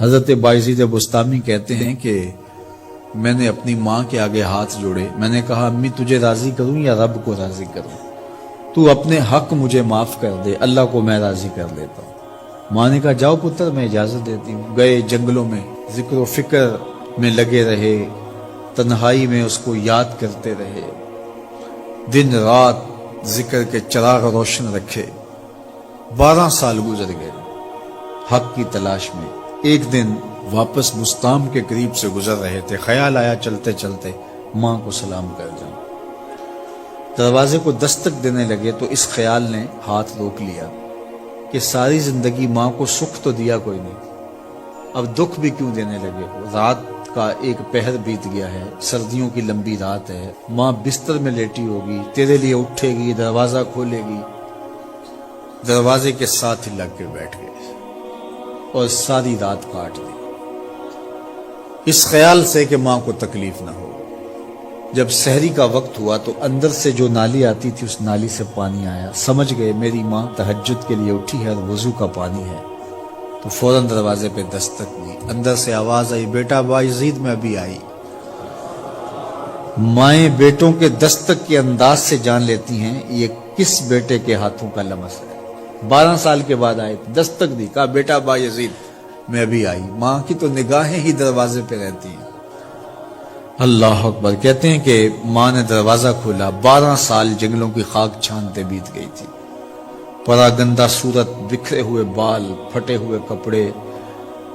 حضرت بایزید بستامی کہتے ہیں کہ میں نے اپنی ماں کے آگے ہاتھ جوڑے، میں نے کہا امی تجھے راضی کروں یا رب کو راضی کروں؟ تو اپنے حق مجھے معاف کر دے، اللہ کو میں راضی کر لیتا ہوں۔ ماں نے کہا جاؤ پتر میں اجازت دیتی ہوں۔ گئے جنگلوں میں ذکر و فکر میں لگے رہے، تنہائی میں اس کو یاد کرتے رہے، دن رات ذکر کے چراغ روشن رکھے۔ 12 سال گزر گئے حق کی تلاش میں۔ ایک دن واپس بستام کے قریب سے گزر رہے تھے، خیال آیا چلتے چلتے ماں کو سلام کر جاؤں۔ دروازے کو دستک دینے لگے تو اس خیال نے ہاتھ روک لیا کہ ساری زندگی ماں کو سکھ تو دیا کوئی نہیں، اب دکھ بھی کیوں دینے لگے ہو؟ رات کا ایک پہر بیت گیا ہے، سردیوں کی لمبی رات ہے، ماں بستر میں لیٹی ہوگی، تیرے لیے اٹھے گی، دروازہ کھولے گی۔ دروازے کے ساتھ ہی لگ کے بیٹھ گئے اور ساری رات کاٹ دی، اس خیال سے کہ ماں کو تکلیف نہ ہو۔ جب سحری کا وقت ہوا تو اندر سے جو نالی آتی تھی اس نالی سے پانی آیا، سمجھ گئے میری ماں تہجد کے لیے اٹھی ہے اور وضو کا پانی ہے، تو فوراً دروازے پہ دستک دی۔ اندر سے آواز آئی بیٹا بایزید میں ابھی آئی۔ مائیں بیٹوں کے دستک کے انداز سے جان لیتی ہیں یہ کس بیٹے کے ہاتھوں کا لمس ہے۔ 12 سال کے بعد آئے، دستک دی، کہا بیٹا بایزید میں ابھی آئی۔ ماں کی تو نگاہیں ہی دروازے پہ رہتی ہیں۔ اللہ اکبر۔ کہتے ہیں کہ ماں نے دروازہ کھولا، 12 سال جنگلوں کی خاک چھانتے بیت گئی تھی، پراگندہ صورت، بکھرے ہوئے بال، پھٹے ہوئے کپڑے۔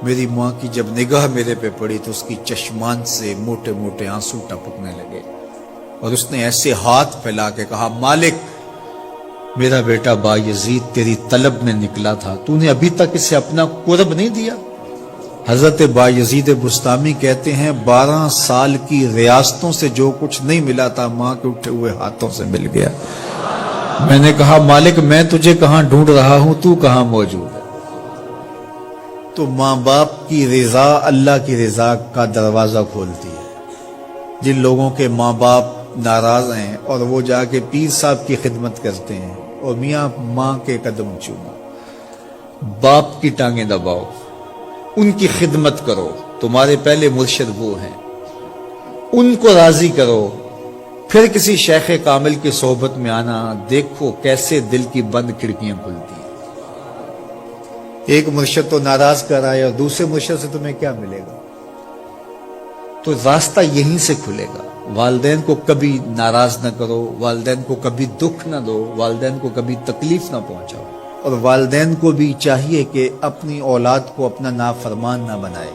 میری ماں کی جب نگاہ میرے پہ پڑی تو اس کی چشمان سے موٹے موٹے آنسو ٹپکنے لگے، اور اس نے ایسے ہاتھ پھیلا کے کہا مالک میرا بیٹا بایزید تیری طلب میں نکلا تھا، تو نے ابھی تک اسے اپنا قرب نہیں دیا۔ حضرت بایزید بستامی کہتے ہیں 12 سال کی ریاستوں سے جو کچھ نہیں ملا تھا ماں کے اٹھے ہوئے ہاتھوں سے مل گیا۔ میں نے کہا مالک میں تجھے کہاں ڈھونڈ رہا ہوں، تو کہاں موجود ہے؟ تو ماں باپ کی رضا اللہ کی رضا کا دروازہ کھولتی ہے۔ جن لوگوں کے ماں باپ ناراض ہیں اور وہ جا کے پیر صاحب کی خدمت کرتے ہیں اور میاں ماں کے قدم چومو، باپ کی ٹانگیں دباؤ، ان کی خدمت کرو، تمہارے پہلے مرشد وہ ہیں، ان کو راضی کرو، پھر کسی شیخ کامل کی صحبت میں آنا، دیکھو کیسے دل کی بند کھڑکیاں کھلتی ہیں۔ ایک مرشد تو ناراض کر آئے اور دوسرے مرشد سے تمہیں کیا ملے گا؟ تو راستہ یہیں سے کھلے گا۔ والدین کو کبھی ناراض نہ کرو، والدین کو کبھی دکھ نہ دو، والدین کو کبھی تکلیف نہ پہنچاؤ، اور والدین کو بھی چاہیے کہ اپنی اولاد کو اپنا نافرمان نہ بنائے۔